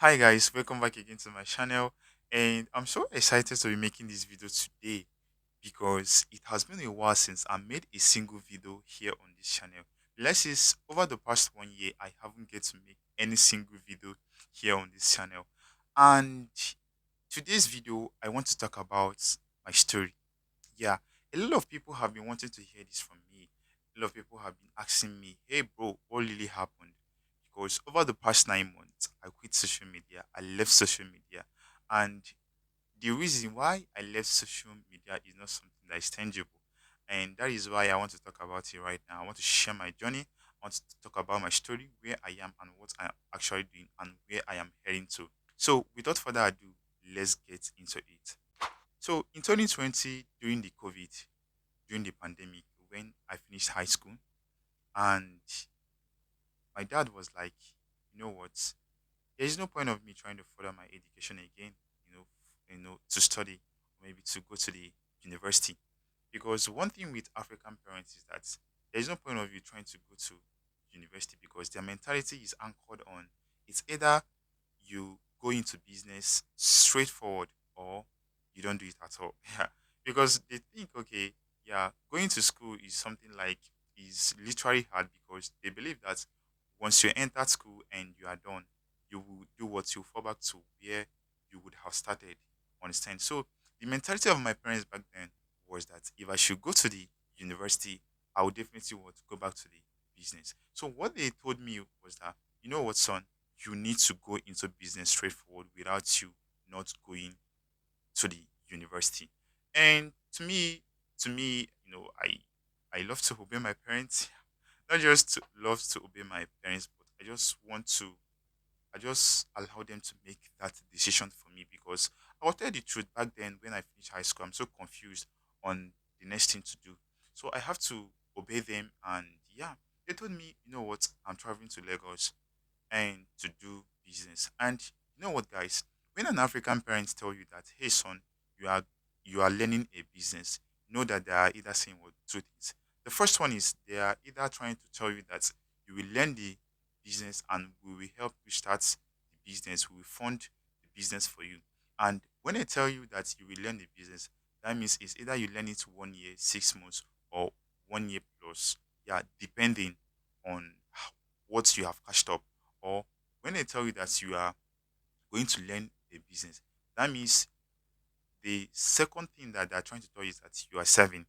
Hi guys, welcome back again to my channel, and I'm so excited to be making this video today because it has been a while since I made a single video here on this channel. Let's say over the past 1 year I haven't get to make any single video here on this channel. And today's video I want to talk about my story. Yeah, a lot of people have been wanting to hear this from me. A lot of people have been asking me, hey bro, what really happened? Because over the past 9 months, I quit social media. I left social media. And the reason why I left social media is not something that is tangible. And that is why I want to talk about it right now. I want to share my journey. I want to talk about my story, where I am and what I am actually doing and where I am heading to. So without further ado, let's get into it. So in 2020, during the COVID, during the pandemic, when I finished high school, and my dad was like, you know what, there is no point of me trying to further my education again, to study, or maybe to go to the university. Because one thing with African parents is that there is no point of you trying to go to university because their mentality is anchored on it's either you go into business straightforward or you don't do it at all. Yeah. Because they think, okay, yeah, going to school is something like is literally hard because they believe that once you enter school and you are done, you will do what you fall back to where you would have started. Understand? So the mentality of my parents back then was that if I should go to the university, I would definitely want to go back to the business. So what they told me was that, you know what, son, you need to go into business straightforward without you not going to the university. And to me, I love to obey my parents. Not just to love to obey my parents, but I just allow them to make that decision for me because I'll tell you the truth. Back then, when I finished high school, I'm so confused on the next thing to do. So I have to obey them. And yeah, they told me, you know what, I'm traveling to Lagos and to do business. And you know what, guys? When an African parent tell you that, hey son, you are you are learning a business, know that they are either saying what two things. The first one is they are either trying to tell you that you will learn the business and we will help you start the business, we will fund the business for you. And when they tell you that you will learn the business, that means it's either you learn it 1 year, 6 months, or 1 year plus. Yeah, depending on what you have cashed up, or when they tell you that you are going to learn a business, that means the second thing that they're trying to tell you is that you are serving,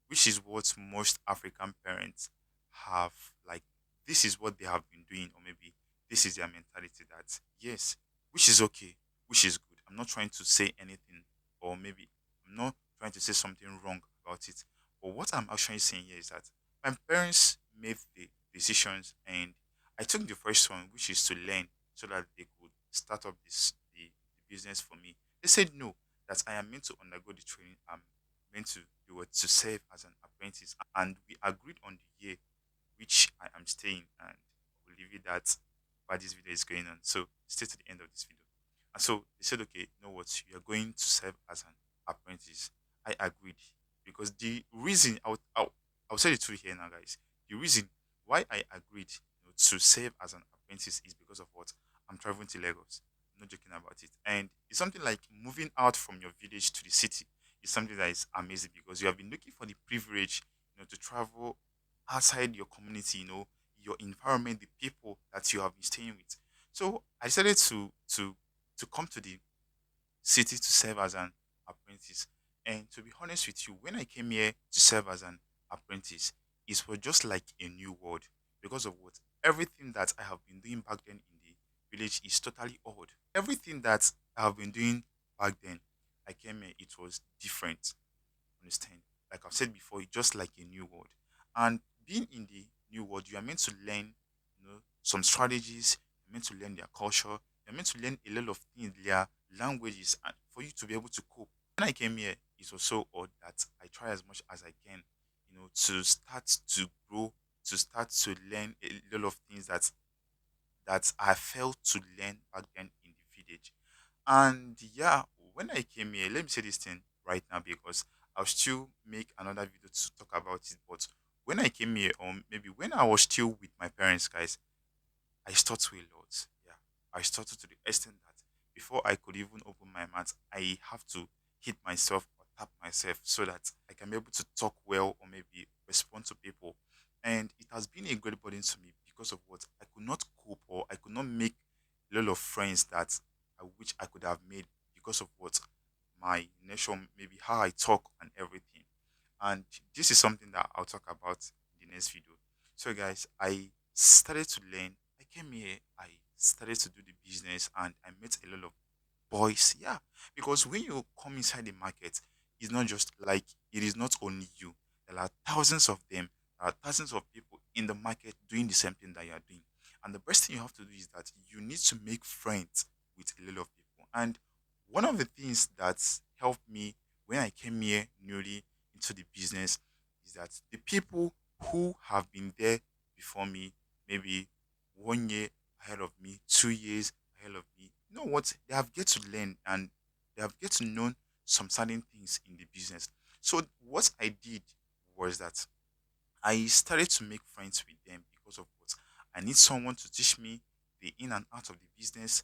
which is what most African parents have. Like, this is what they have been doing, or maybe this is their mentality that, yes, which is okay, which is good. I'm not trying to say anything, or maybe I'm not trying to say something wrong about it. But what I'm actually saying here is that my parents made the decisions and I took the first one, which is to learn so that they could start up the business for me. They said no, that I am meant to undergo the training. I'm meant to do it to serve as an apprentice. And we agreed on the year which I am staying. And we'll leave it that while this video is going on. So stay to the end of this video. And so they said, okay, you know what? You are going to serve as an apprentice. I agreed because the reason I'll tell you the truth here now, guys. The reason why I agreed to serve as an apprentice is because of what I'm traveling to Lagos. I'm not joking about it. And it's something like moving out from your village to the city is something that is amazing because you have been looking for the privilege, to travel outside your community, your environment, the people that you have been staying with. So I decided to come to the city to serve as an apprentice. And to be honest with you, when I came here to serve as an apprentice, it was just like a new world because of what everything that I have been doing back then in the village is totally odd. Everything that I have been doing back then, I came here, it was different. Understand? Like I've said before, it's just like a new world. And being in the new world, you are meant to learn, some strategies, you're meant to learn their culture, you're meant to learn a lot of things, their languages, and for you to be able to cope. When I came here, it was so odd that I try as much as I can, to start to grow, to start to learn a lot of things that I failed to learn back then in the village. And yeah, when I came here, let me say this thing right now because I'll still make another video to talk about it. But when I came here, or maybe when I was still with my parents, guys, I stuck to a lot. Yeah. I started to the extent that before I could even open my mouth, I have to hit myself or tap myself so that I can be able to talk well or maybe respond to people. And it has been a great burden to me because of what I could not cope or I could not make a lot of friends that which I could have made because of what my nature, maybe how I talk and everything. And this is something that I'll talk about in the next video. So, guys, I started to learn. I came here, I started to do the business, and I met a lot of boys. Yeah, because when you come inside the market, it's not just like it is not only you, there are thousands of them, there are thousands of people in the market doing the same thing that you are doing. And the best thing you have to do is that you need to make friends with a lot of people. And one of the things that helped me when I came here newly into the business is that the people who have been there before me, maybe 1 year ahead of me, 2 years ahead of me, you know what? They have get to learn and they have get to know some certain things in the business. So what I did was that I started to make friends with them because of what I need someone to teach me the in and out of the business,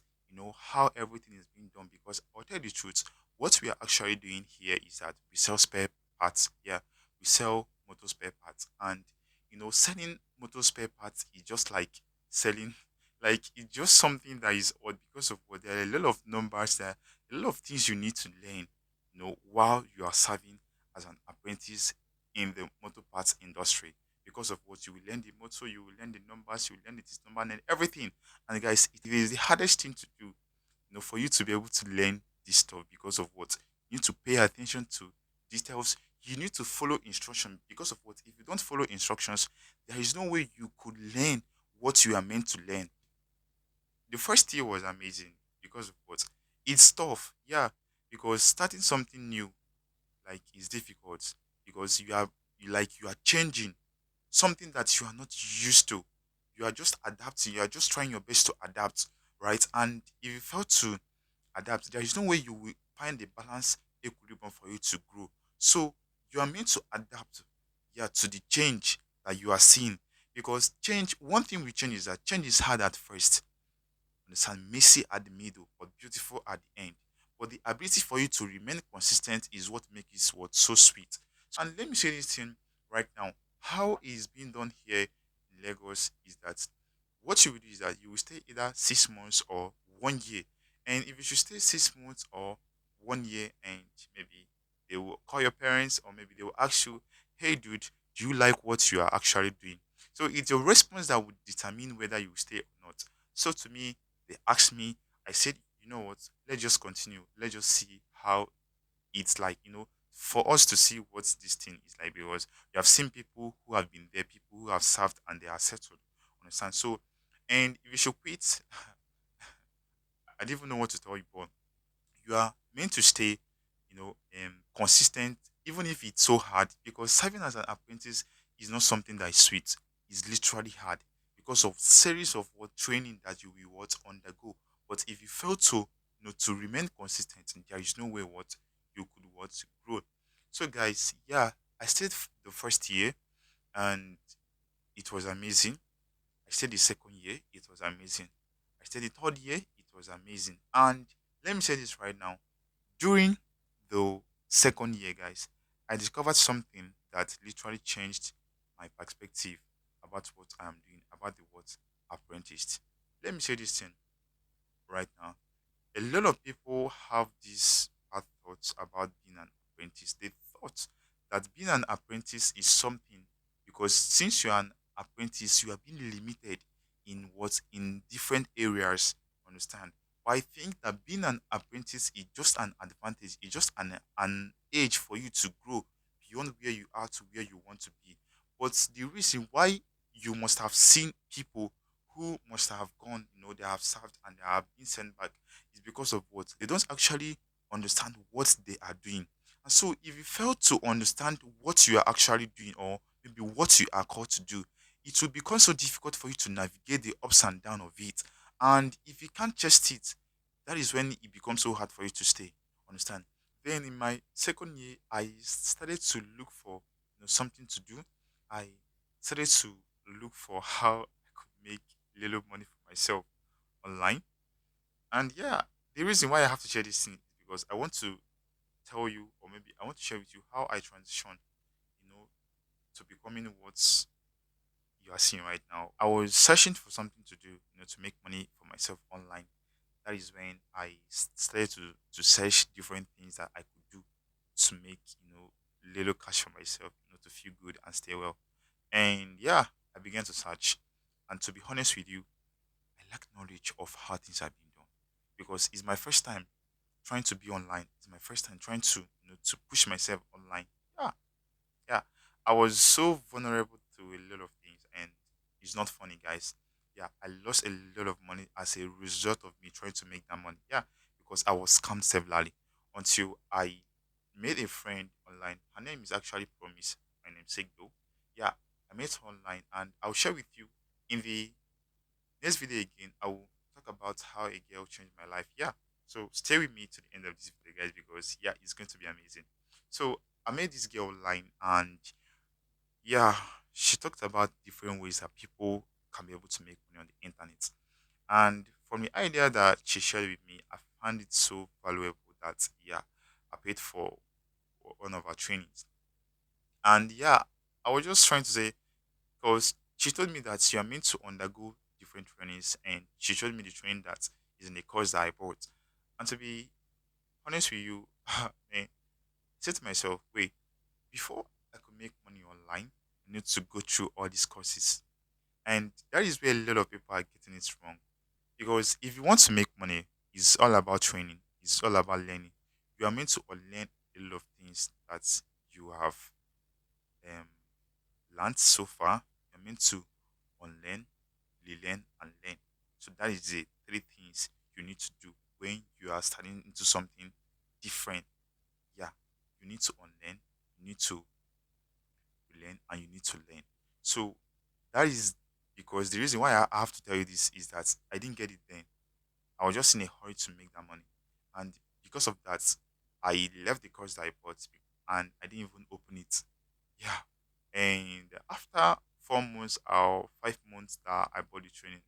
how everything is being done. Because I'll tell you the truth, what we are actually doing here is that we sell spare parts. Yeah, we sell motor spare parts, and selling motor spare parts is just like selling, like it's just something that is odd because of what there are a lot of numbers there, a lot of things you need to learn, while you are serving as an apprentice in the motor parts industry because of what you will learn the motor, you will learn the numbers, you will learn the this number and everything. And guys, it is the hardest thing to do, for you to be able to learn this stuff because of what you need to pay attention to details. You need to follow instruction because of what if you don't follow instructions, there is no way you could learn what you are meant to learn. The first year was amazing because of what it's tough, yeah, because starting something new like is difficult because you are changing something that you are not used to. You are just adapting, you are just trying your best to adapt, right? And if you fail to adapt, there is no way you will find the balance equilibrium for you to grow. So you are meant to adapt, yeah, to the change that you are seeing. Because change, one thing with change is that change is hard at first, understand, messy at the middle, but beautiful at the end. But the ability for you to remain consistent is what makes it what so sweet. And let me say this thing right now. How it's being done here in Lagos is that what you will do is that you will stay either 6 months or 1 year. And if you should stay 6 months or 1 year, and maybe they will call your parents or maybe they will ask you, hey dude, do you like what you are actually doing? So it's your response that would determine whether you will stay or not. So to me, they asked me, I said, you know what, let's just continue. Let's just see how it's like, for us to see what this thing is like because you have seen people who have been there, people who have served and they are settled. Understand? So, and if you should quit, I don't even know what to tell you, but you are meant to stay, consistent, even if it's so hard, because serving as an apprentice is not something that is sweet. It's literally hard because of series of what training that you will what undergo. But if you fail to, to remain consistent, there is no way what you could what grow. So, guys, yeah, I stayed the first year and it was amazing. I stayed the second year, it was amazing. I stayed the third year, it was amazing. And let me say this right now. During the second year, guys, I discovered something that literally changed my perspective about what I'm doing, about the word apprentice. Let me say this thing right now. A lot of people have these bad thoughts about being an apprentice. They thought that being an apprentice is something because since you're an apprentice, you are being limited in what in different areas. Understand? But I think that being an apprentice is just an advantage. It's just an age for you to grow beyond where you are to where you want to be. But the reason why you must have seen people who must have gone, they have served and they have been sent back is because of what they don't actually understand what they are doing. And so, if you fail to understand what you are actually doing, or maybe what you are called to do, it will become so difficult for you to navigate the ups and downs of it. And if you can't just it, that is when it becomes so hard for you to stay. Understand? Then in my second year, I started to look for something to do. I started to look for how I could make little money for myself online. And yeah, the reason why I have to share this thing is because I want to tell you, or maybe I want to share with you how I transitioned, you know, to becoming what you are seeing right now. I was searching for something to do, to make money for myself online. That is when I started to search different things that I could do to make, little cash for myself, to feel good and stay well. And yeah, I began to search. And to be honest with you, I lack knowledge of how things are being done because it's my first time trying to be online. It's my first time trying to push myself online. Yeah, yeah. I was so vulnerable to a lot of things, and it's not funny, guys. Yeah, I lost a lot of money as a result of me trying to make that money. Yeah, because I was scammed severally until I made a friend online. Her name is actually Promise. My name's Sigdo. Yeah, I met her online, and I'll share with you in the next video again. I will talk about how a girl changed my life. Yeah, so stay with me to the end of this video, guys, because yeah, it's going to be amazing. So I met this girl online, and yeah, she talked about different ways that people can be able to make money on the internet. And from the idea that she shared with me, I found it so valuable that yeah, I paid for one of her trainings. And yeah, I was just trying to say because she told me that you are meant to undergo different trainings, and she showed me the training that is in the course that I bought. And to be honest with you, man, I said to myself, wait, before I could make money online, I need to go through all these courses. And that is where a lot of people are getting it wrong. Because if you want to make money, it's all about training, it's all about learning. You are meant to learn a lot of things that you have um, learned so far. You're meant to unlearn, relearn, and learn. So that is the three things you need to do when you are starting into something different. Yeah, you need to unlearn, you need to relearn, and you need to learn. So that is because the reason why I have to tell you this is that I didn't get it then. I was just in a hurry to make that money. And because of that, I left the course that I bought and I didn't even open it. Yeah. And after 4 months or 5 months that I bought the training,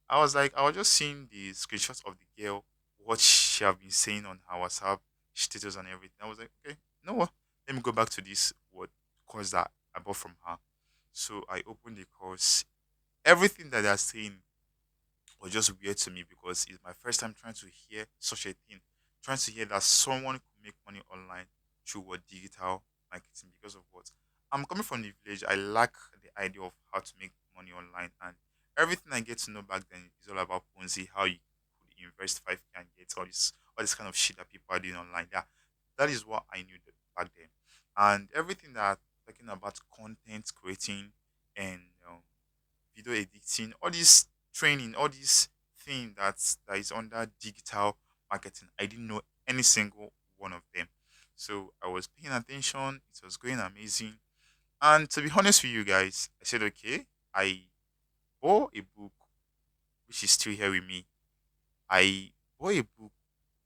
I was just seeing the screenshots of the girl, what she have been saying on her WhatsApp status and everything. I was like, okay, you know what? Let me go back to this what course that I bought from her. So I opened the course. Everything that they're saying was just weird to me because it's my first time trying to hear such a thing, trying to hear that someone could make money online through what digital marketing because of what I'm coming from the village. I lack the idea of how to make money online, and everything I get to know back then is all about Ponzi, how you could invest 5K and get all this kind of shit that people are doing online. Yeah, that is what I knew back then, and everything that talking about content creating and video editing, all this training, all this thing that is under digital marketing. I didn't know any single one of them. So I was paying attention, it was going amazing. And to be honest with you guys, I said, okay, I bought a book which is still here with me. I bought a book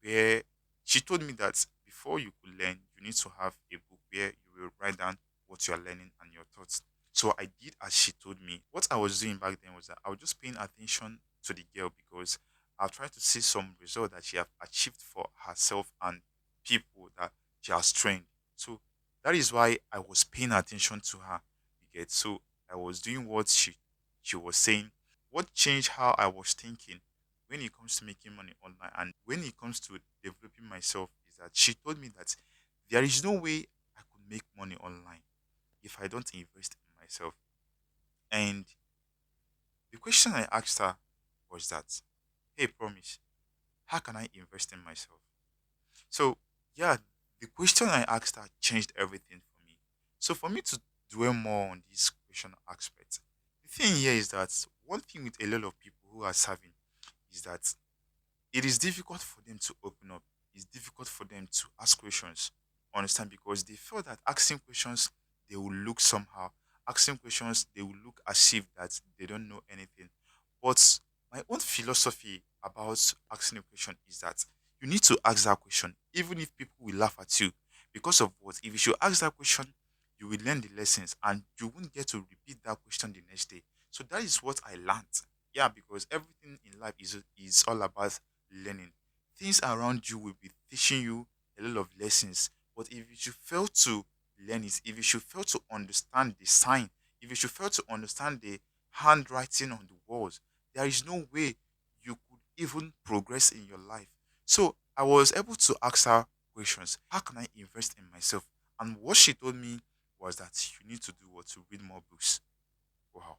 where she told me that before you could learn, you need to have a book where you will write down what you are learning and your thoughts. So I did as she told me. What I was doing back then was that I was just paying attention to the girl because I tried to see some result that she have achieved for herself and people that she has trained. So that is why I was paying attention to her. You get so I was doing what she was saying. What changed how I was thinking when it comes to making money online and when it comes to developing myself is that she told me that there is no way I could make money online if I don't invest in myself. And the question I asked her was that, hey, Promise, how can I invest in myself? So, yeah, the question I asked her changed everything for me. So, for me to dwell more on this question aspect, the thing here is that one thing with a lot of people who are serving is that it is difficult for them to open up. It's difficult for them to ask questions. Understand? Because they feel that asking questions they will look somehow. Asking questions they will look as if that they don't know anything. But my own philosophy about asking a question is that you need to ask that question, even if people will laugh at you. Because of what? If you should ask that question, you will learn the lessons and you won't get to repeat that question the next day. So that is what I learned. Yeah, because everything in life is all about learning. Things around you will be teaching you a lot of lessons. But if you should fail to learn it, if you should fail to understand the sign, if you should fail to understand the handwriting on the walls, there is no way you could even progress in your life. So I was able to ask her questions. How can I invest in myself? And what she told me was that you need to do what, to read more books. Wow.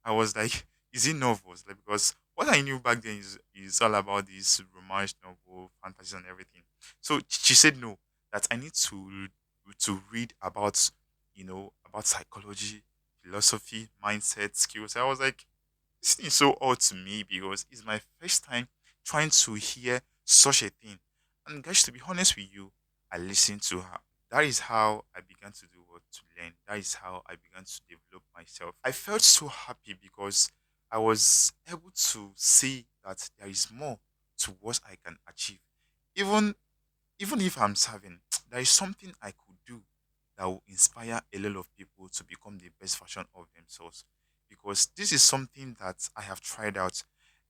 I was like, is it novels? Like, because what I knew back then is all about this romance novel, fantasy, and everything. So she said no, that I need to read about, about psychology, philosophy, mindset, skills. I was like, this thing is so odd to me because it's my first time trying to hear such a thing. And guys, to be honest with you, I listened to her. That is how I began to do what to learn. That is how I began to develop myself. I felt so happy because I was able to see that there is more to what I can achieve. Even even if I'm serving, there is something I could do that will inspire a lot of people to become the best version of themselves. Because this is something that I have tried out,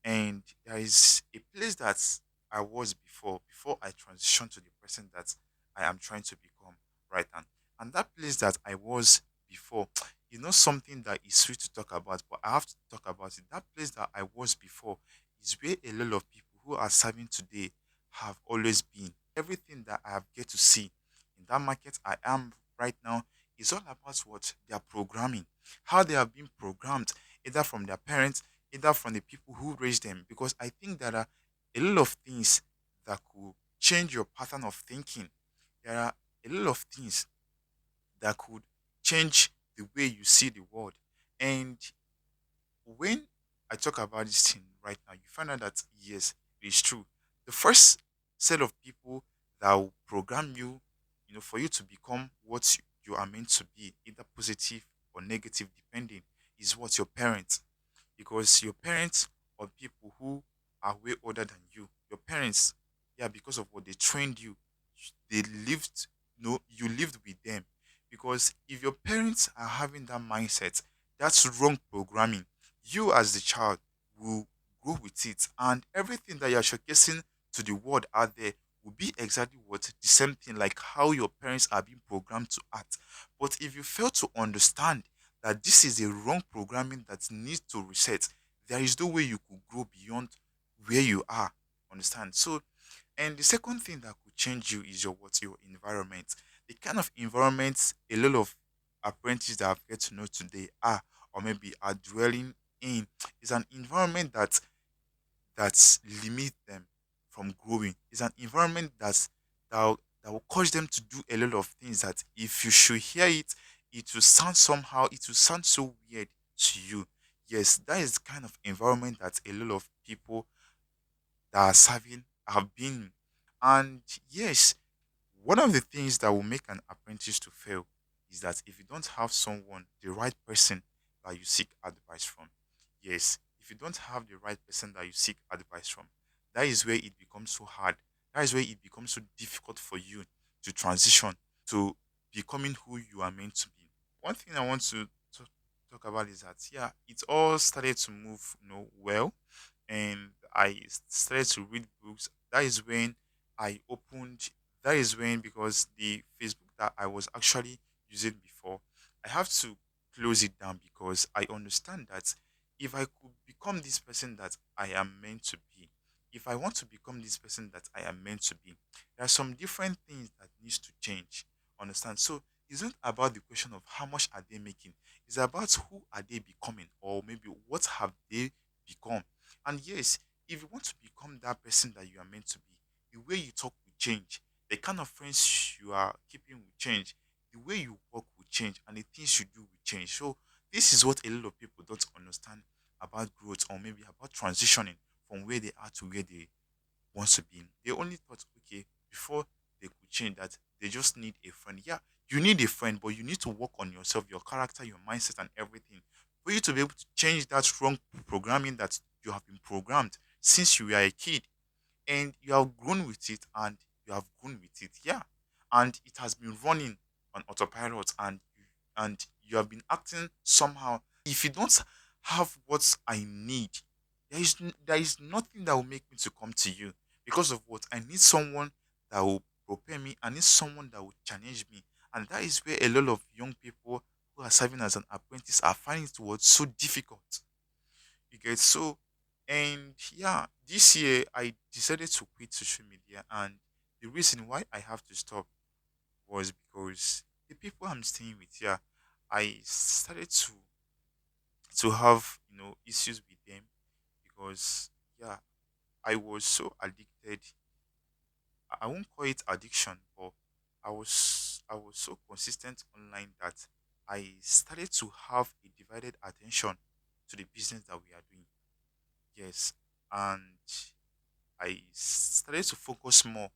and there is a place that I was before I transitioned to the person that I am trying to become right now. And that place that I was before, something that is sweet to talk about, but I have to talk about it. That place that I was before is where a lot of people who are serving today have always been. Everything that I have get to see in that market I am right now is all about what they are programming, how they have been programmed, either from their parents, either from the people who raised them. Because I think there are a lot of things that could change your pattern of thinking. There are a lot of things that could change the way you see the world. And when I talk about this thing right now, you find out that yes, it is true. The first set of people that will program you, for you to become what you are meant to be, either positive or negative, depending, is what your parents. Because your parents or people who are way older than you, your parents, yeah, because of what they trained you, they lived, you lived with them. Because if your parents are having that mindset, that's wrong programming. You as the child will go with it, and everything that you're showcasing to the world out there will be exactly what the same thing, like how your parents are being programmed to act. But if you fail to understand that this is a wrong programming that needs to reset, there is no way you could grow beyond where you are. Understand? So, and the second thing that could change you is your environment. The kind of environment a lot of apprentices that I've get to know today are, or maybe are dwelling in, is an environment that limit them from growing. It's an environment that will cause them to do a lot of things that if you should hear it, it will sound somehow, it will sound so weird to you. Yes, that is the kind of environment that a lot of people that are serving have been. And yes, one of the things that will make an apprentice to fail is that if you don't have someone, the right person that you seek advice from. Yes, if you don't have the right person that you seek advice from, that is where it becomes so hard. That is where it becomes so difficult for you to transition to becoming who you are meant to be. One thing I want to talk about is that yeah, it all started to move, well, and I started to read books. That is when I opened. That is when, because the Facebook that I was actually using before, I have to close it down because I understand that if I could become this person that I am meant to be, if I want to become this person that I am meant to be, there are some different things that needs to change. Understand? So it's not about the question of how much are they making. It's about who are they becoming, or maybe what have they become. And yes, if you want to become that person that you are meant to be, the way you talk will change, the kind of friends you are keeping will change, the way you work will change, and the things you do will change. So this is what a lot of people don't understand about growth, or maybe about transitioning from where they are to where they want to be. They only thought, okay, before they could change, that they just need a friend. Yeah, you need a friend, but you need to work on yourself, your character, your mindset, and everything for you to be able to change that wrong programming that you have been programmed since you were a kid, and you have grown with it, and you have grown with it. Yeah, and it has been running on autopilot, and you have been acting somehow. If you don't have what I need, There is nothing that will make me to come to you because of what I need someone that will prepare me. I need someone that will challenge me, and that is where a lot of young people who are serving as an apprentice are finding it was so difficult. You get so, and yeah, this year I decided to quit social media, and the reason why I have to stop was because the people I'm staying with, yeah, I started to have issues with them because yeah, I was so addicted. I won't call it addiction, but I was so consistent online that I started to have a divided attention to the business that we are doing. Yes, and I started to focus more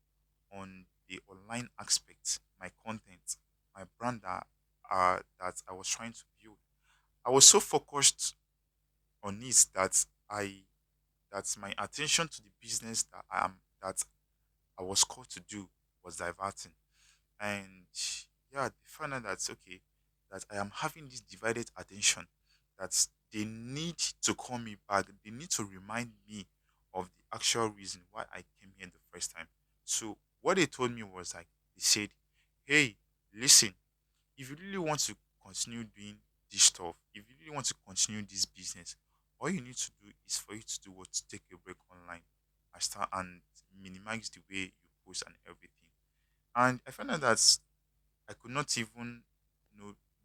on the online aspect, my content, my brand that I was trying to build. I was so focused on it that my attention to the business that I was called to do was diverting. And yeah, they found out that's okay, that I am having this divided attention, that they need to call me back. They need to remind me of the actual reason why I came here the first time. So what they told me was like, they said, hey, listen, if you really want to continue doing this stuff, if you really want to continue this business, all you need to do is for you to do what, to take a break online and start and minimize the way you post and everything. And I found out that I could not even,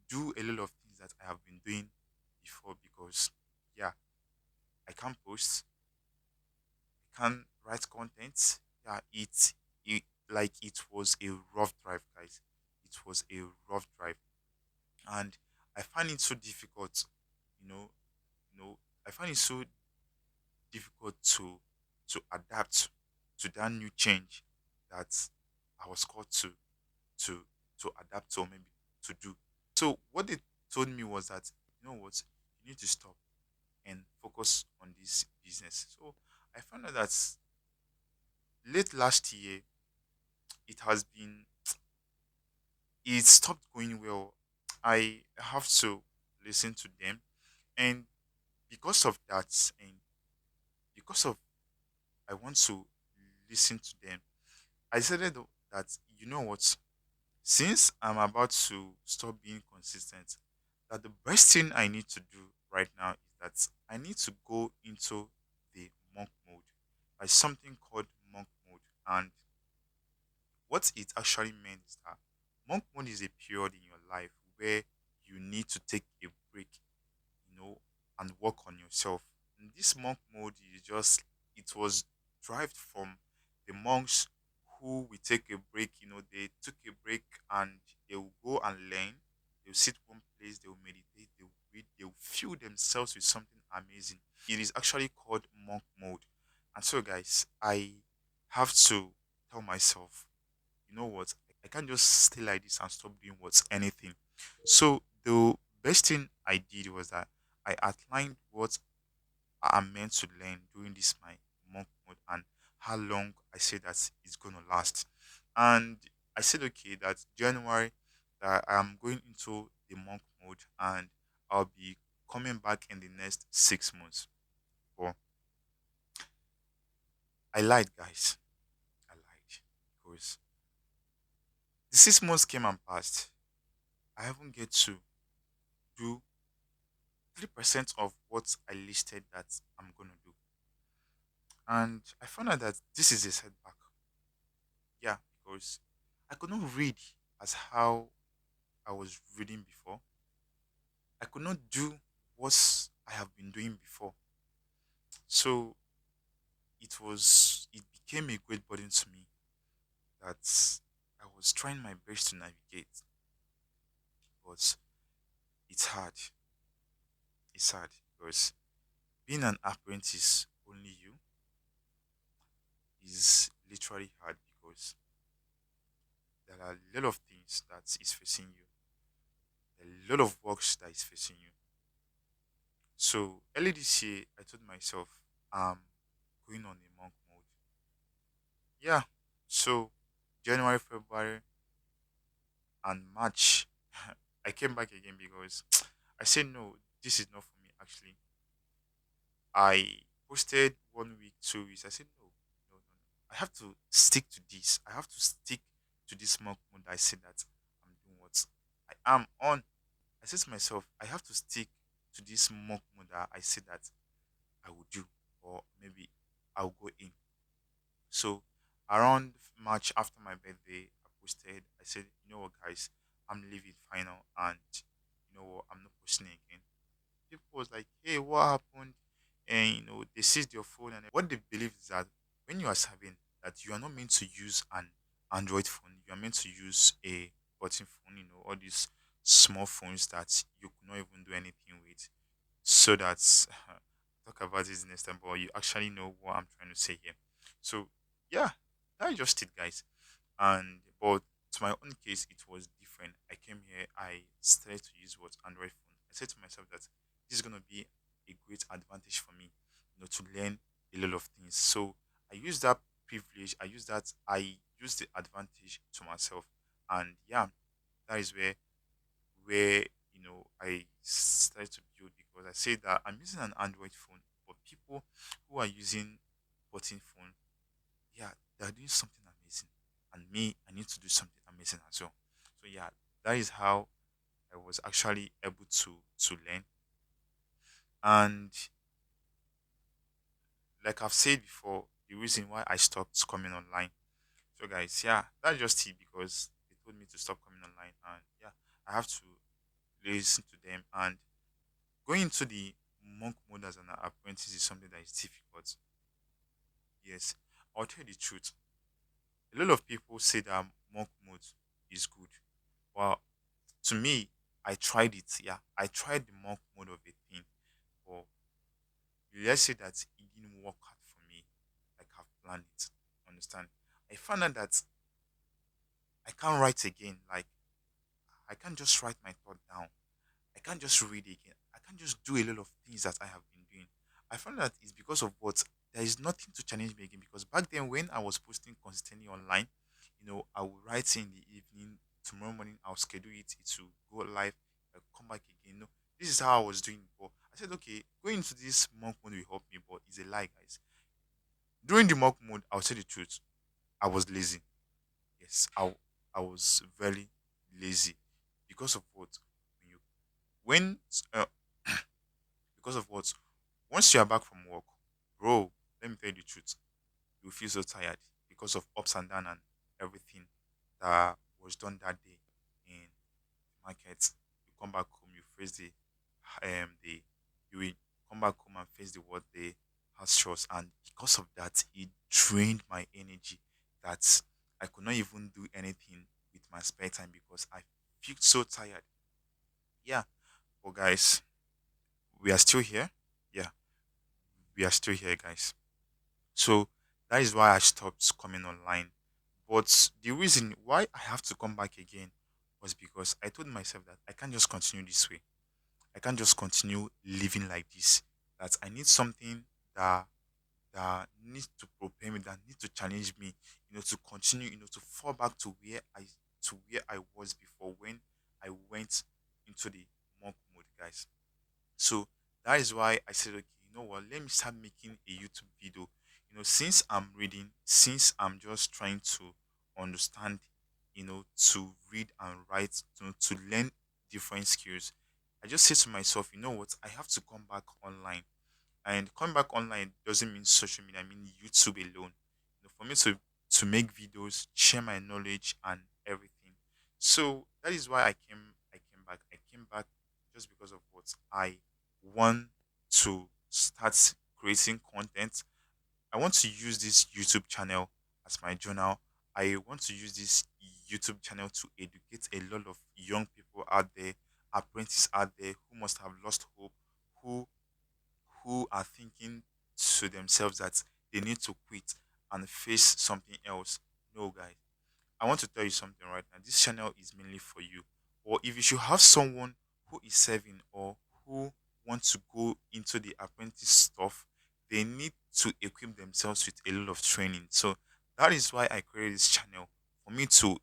do a lot of things that I have been doing before because, yeah, I can't post, I can't write content. Yeah, it like it was a rough drive, guys. It was a rough drive, and I find it so difficult. You know, I find it so difficult to adapt to that new change that I was called to to adapt to, or maybe to do. So what they told me was that, you know what, you need to stop and focus on this business. So I found out that late last year it has been it stopped going well. I have to listen to them, and because of that, and because of I want to listen to them, I decided that, you know what, since I'm about to stop being consistent, that the best thing I need to do right now is that I need to go into the monk mode. There's something called monk mode. And what it actually means is that monk mode is a period in your life where you need to take a break, and work on yourself. And this monk mode is just, it was derived from the monks who will take a break. They took a break and they will go and learn. They'll sit one place, they'll meditate, they'll read, they'll fill themselves with something amazing. It is actually called monk mode. And so, guys, I have to tell myself, you know what, I can't just stay like this and stop doing what's anything. So the best thing I did was that I outlined what I'm meant to learn during this my month mode, and how long I say that it's gonna last. And I said okay, that January, that I'm going into the monk mode, and I'll be coming back in the next 6 months. But I lied, guys. I lied because the 6 months came and passed. I haven't get to do 3% of what I listed that I'm gonna do. And I found out that this is a setback. Yeah, because I could not read as how I was reading before. I could not do what I have been doing before. So it became a great burden to me that I was trying my best to navigate, but it's hard. It's hard because being an apprentice, only you, is literally hard because there are a lot of things that is facing you, a lot of works that is facing you. So early this year, I told myself I'm going on a monk mode. Yeah. So January, February, and March, I came back again because I said no, this is not for me. Actually, I posted 1 week, 2 weeks. I said, no, no, no, no. I have to stick to this. I have to stick to this monk mode. I said that I'm doing what I am on. I said to myself, I have to stick to this monk mode that I said that I will do, or maybe I'll go in. So around March after my birthday, I posted. I said, you know what, guys, I'm leaving final, and you know what, I'm not posting again. People was like, hey, what happened? And they seized your phone, and what they believe is that when you are serving, that you are not meant to use an Android phone. You are meant to use a button phone. All these small phones that you could not even do anything with. So that's talk about this next time, but you actually know what I'm trying to say here. So yeah, that's just it, guys. And but to my own case, it was different. I came here, I started to use what Android phone. I said to myself that this is gonna be a great advantage for me, to learn a lot of things. So I use that privilege. I use the advantage to myself, and yeah, that is where I started to build, because I say that I'm using an Android phone, but people who are using button phone, yeah, they're doing something amazing, and me, I need to do something amazing as well. So yeah, that is how I was actually able to learn. And like I've said before, the reason why I stopped coming online. So guys, yeah, that's just it, because they told me to stop coming online, and yeah, I have to listen to them. And going into the monk mode as an apprentice is something that is difficult. Yes, I'll tell you the truth. A lot of people say that monk mode is good. Well, to me, I tried it. Yeah, I tried the monk mode of a thing, but let's say that it didn't work out for me like I've planned it. Understand? I found out that I can't write again. Like, I can't just write my thought down. I can't just read again. I can't just do a lot of things that I have been doing. I found that it's because of what, there is nothing to challenge me again. Because back then, when I was posting consistently online, I would write in the evening. Tomorrow morning, I'll schedule it. It will go live. I'll come back again. This is how I was doing before. I said, okay, going into this monk mode will help me, but it's a lie, guys. During the monk mode, I'll say the truth. I was lazy. Yes, I was very lazy because of what, when you when because of what, once you are back from work, bro, let me tell you the truth, you feel so tired because of ups and down and everything that was done that day in market. You come back home, you face the you will come back home and face the work day has chores, and because of that, it drained my energy, that I could not even do anything with my spare time because I feel so tired. Yeah, but guys, we are still here. Yeah, we are still here, guys. So that is why I stopped coming online. But the reason why I have to come back again was because I told myself that I can't just continue this way. I can't just continue living like this. That I need something that needs to prepare me, that needs to challenge me, to continue, to fall back to where I was before, when I went into the monk mode, guys. So that is why I said, okay, you know what, let me start making a YouTube video. Since I'm reading, since I'm just trying to understand, to read and write, to learn different skills. I just say to myself, you know what, I have to come back online. And coming back online doesn't mean social media, I mean YouTube alone. For me to make videos, share my knowledge and everything. So that is why I came back. I came back just because of what I want to start creating content. I want to use this YouTube channel as my journal. I want to use this YouTube channel to educate a lot of young people out there, apprentices out there who must have lost hope, who are thinking to themselves that they need to quit and face something else. No, guys. I want to tell you something right now. This channel is mainly for you. Or if you should have someone who is serving or who wants to go into the apprentice stuff, they need to equip themselves with a lot of training. So that is why I created this channel, for me to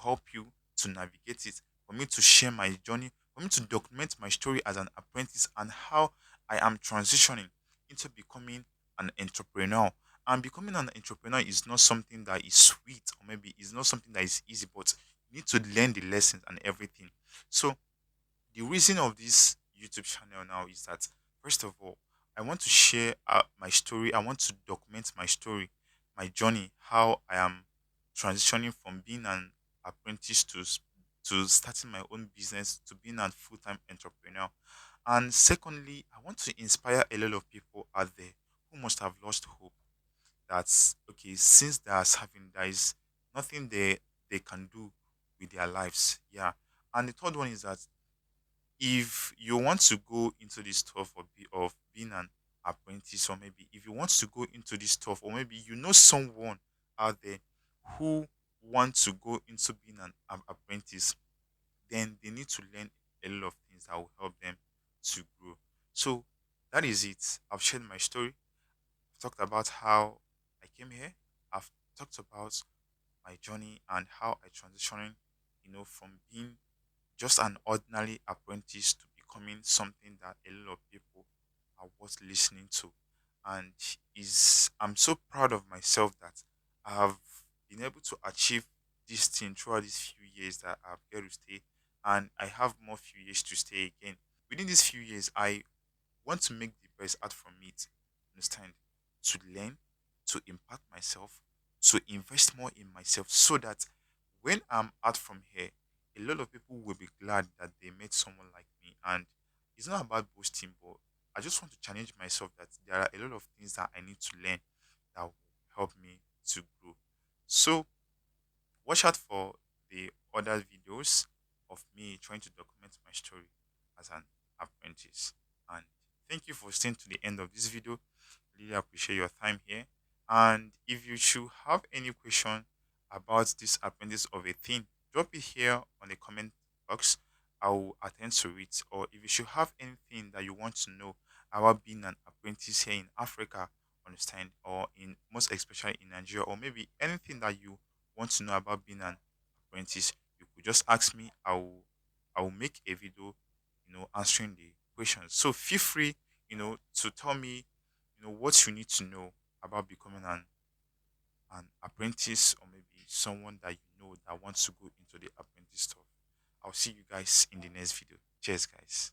help you to navigate it, for me to share my journey, for me to document my story as an apprentice and how I am transitioning into becoming an entrepreneur. And becoming an entrepreneur is not something that is sweet, or maybe it's not something that is easy, but you need to learn the lessons and everything. So the reason of this YouTube channel now is that, first of all, I want to share my story. I want to document my story, my journey, how I am transitioning from being an apprentice to starting my own business to being a full time entrepreneur. And secondly, I want to inspire a lot of people out there who must have lost hope. That's okay, since they are serving, there is nothing they can do with their lives. Yeah. And the third one is that if you want to go into this stuff of being an apprentice, or maybe if you want to go into this stuff, or maybe you know someone out there who wants to go into being an apprentice, then they need to learn a lot of things that will help them to grow. So that is it. I've shared my story. I've talked about how I came here. I've talked about my journey and how I transitioned, from being just an ordinary apprentice to becoming something that a lot of people are worth listening to. And is I'm so proud of myself that I have been able to achieve this thing throughout these few years that I've get to stay, and I have more few years to stay again. Within these few years, I want to make the best out from it. Understand? To learn, to impact myself, to invest more in myself so that when I'm out from here, a lot of people will be glad that they met someone like me. And it's not about boasting, but I just want to challenge myself that there are a lot of things that I need to learn that will help me to grow. So watch out for the other videos of me trying to document my story as an apprentice. And thank you for staying to the end of this video. Really appreciate your time here. And if you should have any question about this apprentice of a thing, drop it here on the comment box. I will attend to it. Or if you should have anything that you want to know about being an apprentice here in Africa, understand, or in most especially in Nigeria, or maybe anything that you want to know about being an apprentice, you could just ask me. I will make a video, answering the questions. So feel free, to tell me, what you need to know about becoming an apprentice, or maybe someone that you know that wants to go into the apprentice stuff. I'll see you guys in the next video. Cheers, guys.